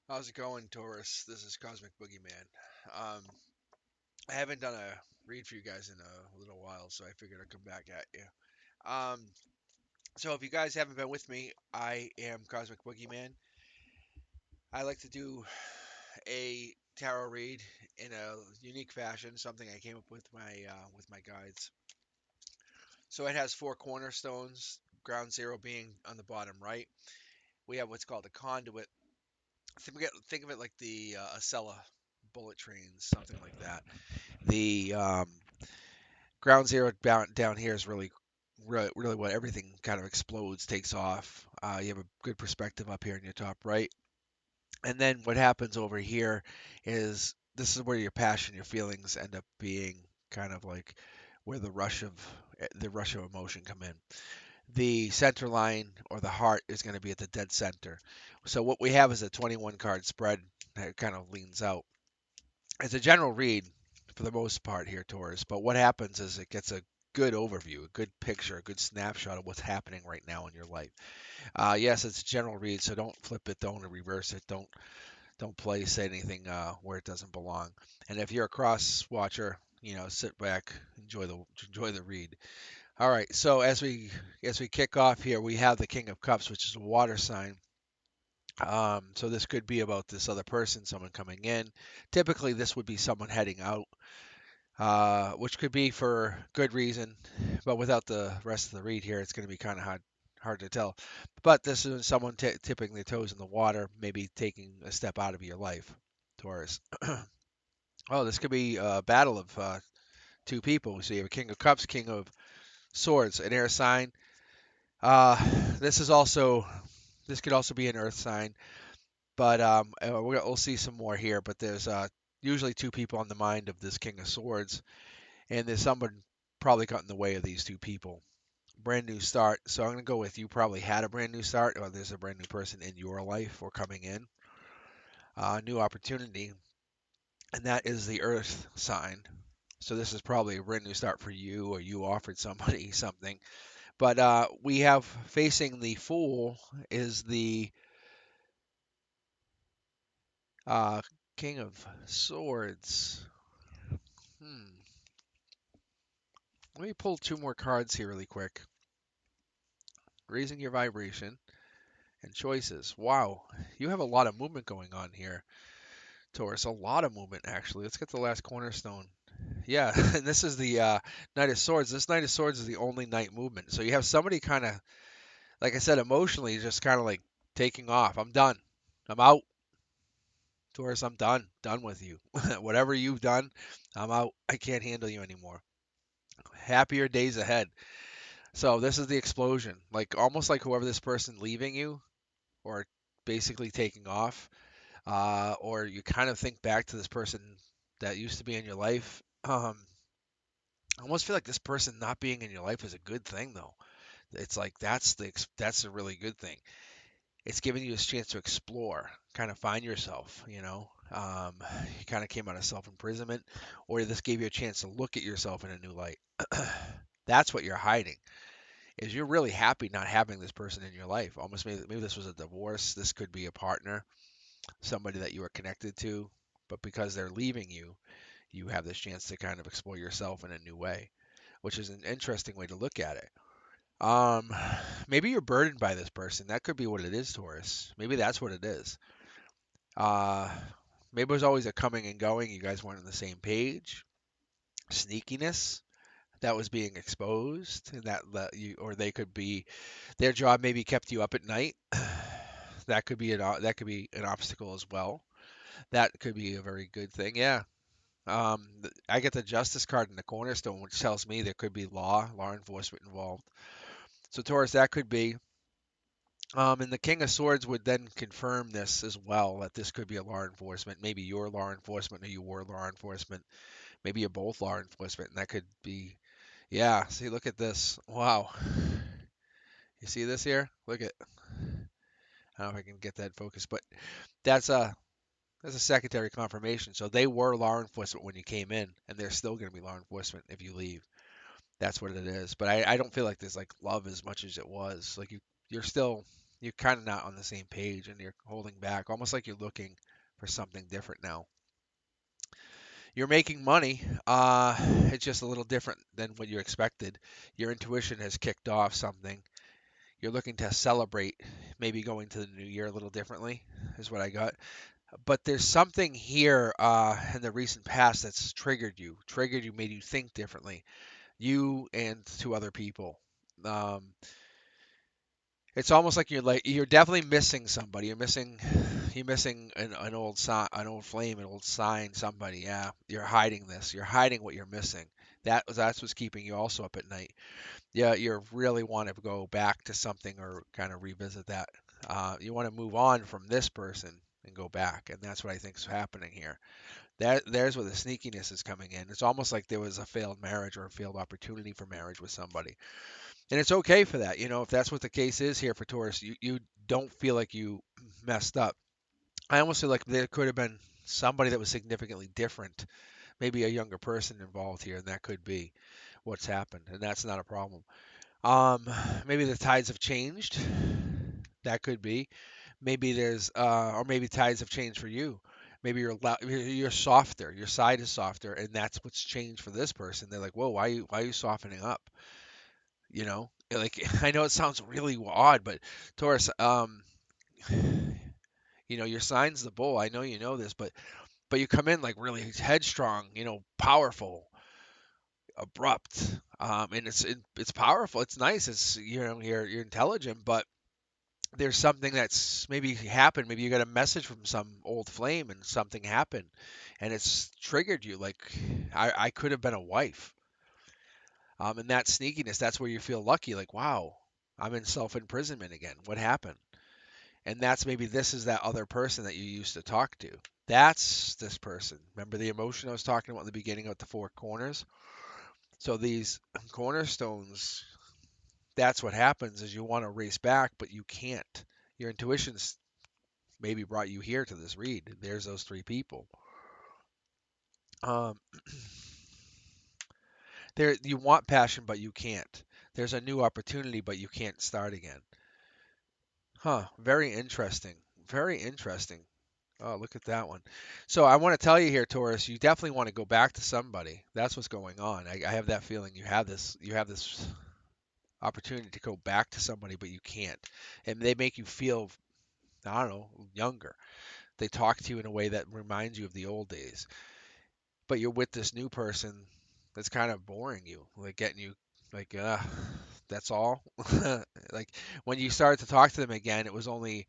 How's it going, Taurus? This is Cosmic Boogeyman. Um, I haven't done a read for you guys in a little while, so I figured I'd come back at you. Um, so if you guys haven't been with me, I am Cosmic Boogeyman. I like to do a tarot read in a unique fashion, something I came up with my guides. So it has four cornerstones. Ground zero being on the bottom right. We have what's called a conduit. Think of it like the Acela bullet trains, something like that. The ground zero down here is really what everything kind of explodes, takes off. You have a good perspective up here in your top right, and then what happens over here is this is where your passion, your feelings end up being kind of like where the rush of emotion come in. The center line or the heart is going to be at the dead center. So what we have is a 21 card spread that kind of leans out. It's a general read for the most part here, Taurus. But what happens is it gets a good overview, a good picture, a good snapshot of what's happening right now in your life. Yes, it's a general read, so don't flip it, don't reverse it, don't place anything where it doesn't belong. And if you're a cross watcher, sit back, enjoy the read. All right, so as we kick off here, we have the King of Cups, which is a water sign. So this could be about this other person, someone coming in. Typically, this would be someone heading out, which could be for good reason, but without the rest of the read here, it's going to be kind of hard to tell. But this is someone tipping their toes in the water, maybe taking a step out of your life, Taurus. Oh, this could be a battle of two people. So you have a King of Cups, King of Swords, an air sign. Uh, this is also this could also be an earth sign, but we'll see some more here. But there's usually two people on the mind of this King of Swords, and there's someone probably got in the way of these two people. Brand new start. So I'm going to go with you probably had a brand new start, or there's a brand new person in your life or coming in. New opportunity, and that is the Earth sign. So this is probably a brand new start for you, or you offered somebody something. But we have facing the Fool is the uh, King of Swords. Hmm. Let me pull two more cards here really quick. Raising your vibration and choices. Wow, you have a lot of movement going on here, Taurus. A lot of movement, actually. Let's get the last cornerstone. Yeah, and this is the Knight of Swords. This Knight of Swords is the only knight movement. So you have somebody kind of, like I said, emotionally just kind of like taking off. I'm done. I'm out. Taurus, I'm done. Done with you. Whatever you've done, I'm out. I can't handle you anymore. Happier days ahead. So this is the explosion. Like almost like whoever this person leaving you or basically taking off, or you kind of think back to this person that used to be in your life. I almost feel like this person not being in your life is a good thing, though. It's like that's a really good thing. It's giving you this chance to explore, kind of find yourself. You kind of came out of self imprisonment, or this gave you a chance to look at yourself in a new light. That's what you're hiding. Is you're really happy not having this person in your life. Almost maybe this was a divorce. This could be a partner, somebody that you were connected to, but because they're leaving you, you have this chance to kind of explore yourself in a new way, which is an interesting way to look at it. Um, Maybe you're burdened by this person. That could be what it is, Taurus. Maybe that's what it is. Uh, Maybe it was always a coming and going. You guys weren't on the same page. Sneakiness that was being exposed, and that you or they could be their job maybe kept you up at night. That could be an obstacle as well. That could be a very good thing. Yeah. I get the justice card in the cornerstone, which tells me there could be law enforcement involved. So Taurus, that could be. And the King of Swords would then confirm this as well, that this could be a law enforcement. Maybe you're law enforcement or you were law enforcement. Maybe you're both law enforcement, and that could be. Yeah. See, look at this. Wow. You see this here? Look at. I don't know if I can get that focus, but that's a that's a secondary confirmation. So they were law enforcement when you came in, and they're still going to be law enforcement if you leave. That's what it is. But I don't feel like there's like love as much as it was. Like you're still you're kind of not on the same page and you're holding back, almost like you're looking for something different now. You're making money. It's just a little different than what you expected. Your intuition has kicked off something. You're looking to celebrate, maybe going to the new year a little differently, is what I got. But there's something here in the recent past that's triggered you, made you think differently. You and two other people. Um, it's almost like you're definitely missing somebody. You're missing an old sign, an old flame, an old sign. Somebody, yeah. You're hiding this. You're hiding what you're missing. That's what's keeping you also up at night. Yeah, you really want to go back to something or kind of revisit that. You want to move on from this person and go back, and that's what I think is happening here. There's where the sneakiness is coming in. It's almost like there was a failed marriage or a failed opportunity for marriage with somebody, and it's okay for that. If that's what the case is here for Taurus, you don't feel like you messed up. I almost feel like there could have been somebody that was significantly different, maybe a younger person involved here, and that could be what's happened, and that's not a problem. Um, Maybe the tides have changed. That could be. Maybe or maybe tides have changed for you. Maybe you're softer. Your side is softer, and that's what's changed for this person. They're like, "Whoa, why are you softening up?" Like I know it sounds really odd, but Taurus, your sign's the bull. I know you know this, but you come in like really headstrong, powerful, abrupt, and it's powerful. It's nice. You're intelligent, but there's something that's maybe happened. Maybe you got a message from some old flame and something happened and it's triggered you. Like, I could have been a wife. And that sneakiness, that's where you feel lucky. Like, wow, I'm in self imprisonment again. What happened? And that's maybe this is that other person that you used to talk to. That's this person. Remember the emotion I was talking about in the beginning of the four corners? So these cornerstones, that's what happens is you want to race back, but you can't. Your intuition's maybe brought you here to this read. There's those three people. Um, there, you want passion, but you can't. There's a new opportunity, but you can't start again. Huh? Very interesting. Very interesting. Oh, look at that one. So I want to tell you here, Taurus, you definitely want to go back to somebody. That's what's going on. I have that feeling you have this opportunity to go back to somebody, but you can't. And they make you feel, I don't know, younger. They talk to you in a way that reminds you of the old days. But you're with this new person that's kind of boring you, like getting you like that's all. Like when you started to talk to them again, it was only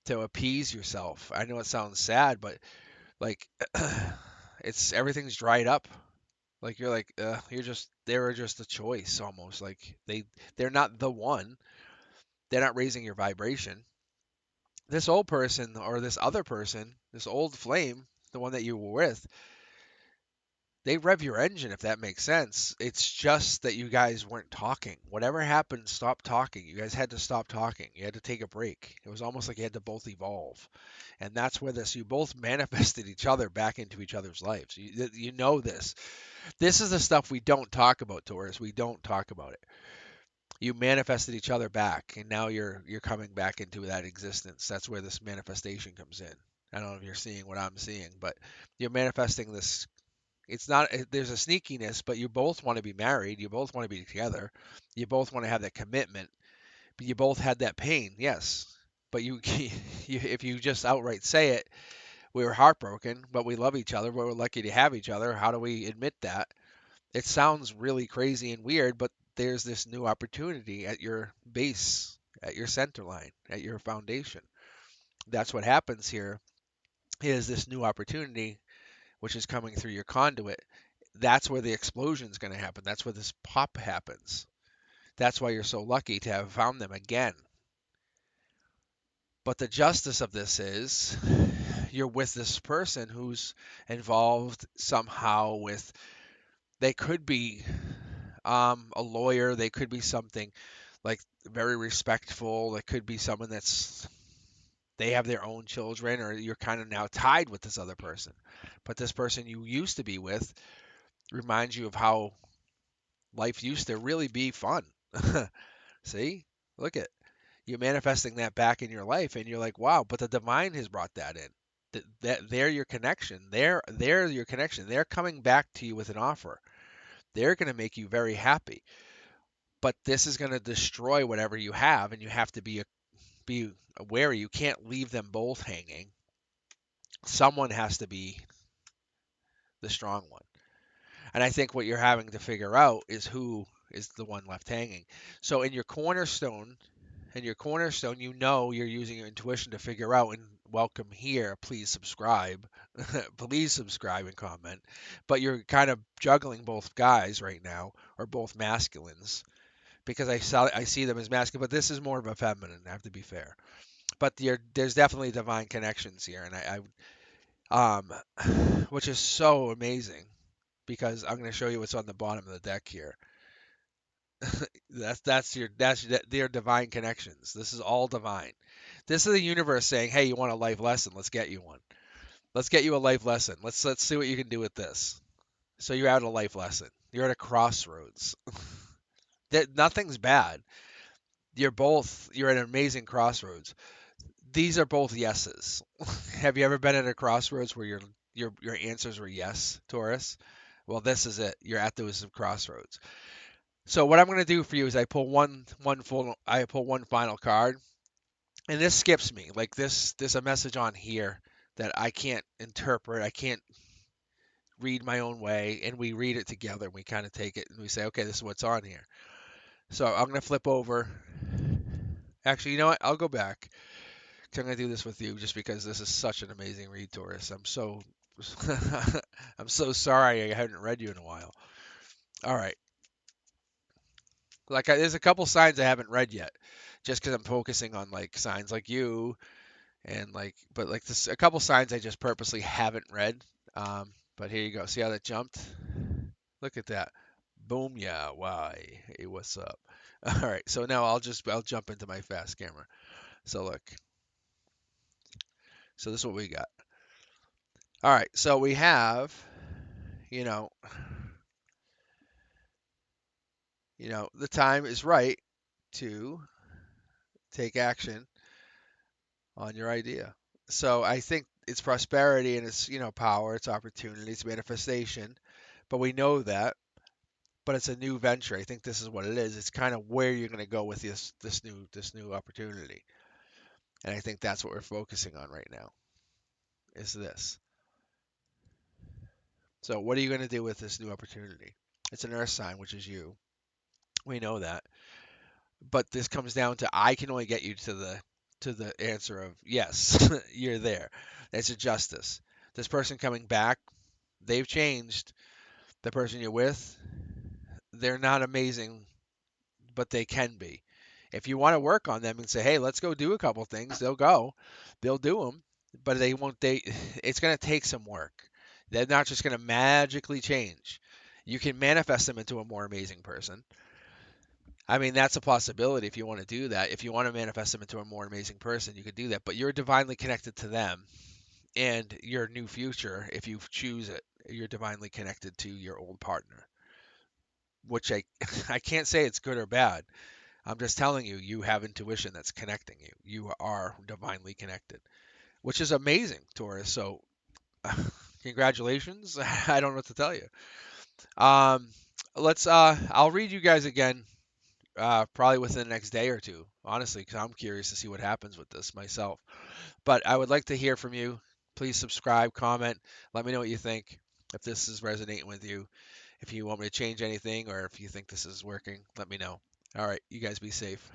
to appease yourself. I know it sounds sad, but like it's everything's dried up. Like they were just a choice almost. Like they're not the one. They're not raising your vibration. This old person or this other person, this old flame, the one that you were with, they rev your engine if that makes sense. It's just that you guys weren't talking. Whatever happened, stop talking. You guys had to stop talking. You had to take a break. It was almost like you had to both evolve. And that's where you both manifested each other back into each other's lives. You know this. This is the stuff we don't talk about, Taurus. We don't talk about it. You manifested each other back, and now you're coming back into that existence. That's where this manifestation comes in. I don't know if you're seeing what I'm seeing, but you're manifesting this. It's not, there's a sneakiness, but you both want to be married. You both want to be together. You both want to have that commitment, but you both had that pain, yes. But if you just outright say it, we were heartbroken, but we love each other. But we're lucky to have each other. How do we admit that? It sounds really crazy and weird, but there's this new opportunity at your base, at your center line, at your foundation. That's what happens here is this new opportunity which is coming through your conduit. That's where the explosion is going to happen. That's where this pop happens. That's why you're so lucky to have found them again. But the justice of this is you're with this person who's involved somehow with, they could be a lawyer, they could be something like very respectful, it could be someone that's, they have their own children, or you're kind of now tied with this other person. But this person you used to be with reminds you of how life used to really be fun. See? Look at You're manifesting that back in your life, and you're like, wow, but the divine has brought that in. They're your connection. They're your connection. They're coming back to you with an offer. They're going to make you very happy. But this is going to destroy whatever you have, and you have to be aware. You can't leave them both hanging. Someone has to be the strong one. And I think what you're having to figure out is who is the one left hanging. So in your cornerstone, you know you're using your intuition to figure out, and welcome here. Please subscribe. Please subscribe and comment. But you're kind of juggling both guys right now, or both masculines, because I see them as masculine, but this is more of a feminine. I have to be fair. But there's definitely divine connections here, and which is so amazing because I'm going to show you what's on the bottom of the deck here. Their divine connections. This is all divine. This is the universe saying, "Hey, you want a life lesson? Let's get you one. Let's get you a life lesson. Let's see what you can do with this." So you're at a life lesson. You're at a crossroads. That nothing's bad. You're at an amazing crossroads. These are both yeses. Have you ever been at a crossroads where your answers were yes, Taurus? Well, this is it. You're at those crossroads. So what I'm going to do for you is I pull one final card, and this skips me. Like there's a message on here that I can't interpret. I can't read my own way, and we read it together. And we kind of take it and we say, okay, this is what's on here. So I'm going to flip over. Actually, you know what? I'll go back. I'm going to do this with you just because this is such an amazing read, Taurus. I'm so sorry I hadn't read you in a while. All right. There's a couple signs I haven't read yet, just because I'm focusing on like signs like you and but like this a couple signs I just purposely haven't read. But here you go. See how that jumped? Look at that. Boom. Yeah. Why? Hey, what's up? All right. So now I'll jump into my fast camera. So look. So this is what we got. All right. So we have, you know, the time is right to take action on your idea. So I think it's prosperity and it's, power, it's opportunity, it's manifestation. But we know that, but it's a new venture. I think this is what it is. It's kind of where you're going to go with this new opportunity. And I think that's what we're focusing on right now is this. So what are you going to do with this new opportunity? It's an earth sign, which is you. We know that. But this comes down to I can only get you to the answer of yes, you're there. It's a justice. This person coming back, they've changed. The person you're with, they're not amazing, but they can be. If you want to work on them and say, "Hey, let's go do a couple things," they'll go. They'll do them, but they won't it's going to take some work. They're not just going to magically change. You can manifest them into a more amazing person. I mean, that's a possibility if you want to do that. If you want to manifest them into a more amazing person, you could do that. But you're divinely connected to them and your new future, if you choose it, you're divinely connected to your old partner, which I can't say it's good or bad. I'm just telling you, you have intuition that's connecting you. You are divinely connected, which is amazing, Taurus. So, congratulations. I don't know what to tell you. Um, I'll read you guys again, probably within the next day or two, honestly, because I'm curious to see what happens with this myself. But I would like to hear from you. Please subscribe, comment, let me know what you think. If this is resonating with you, if you want me to change anything, or if you think this is working, let me know. All right, you guys be safe.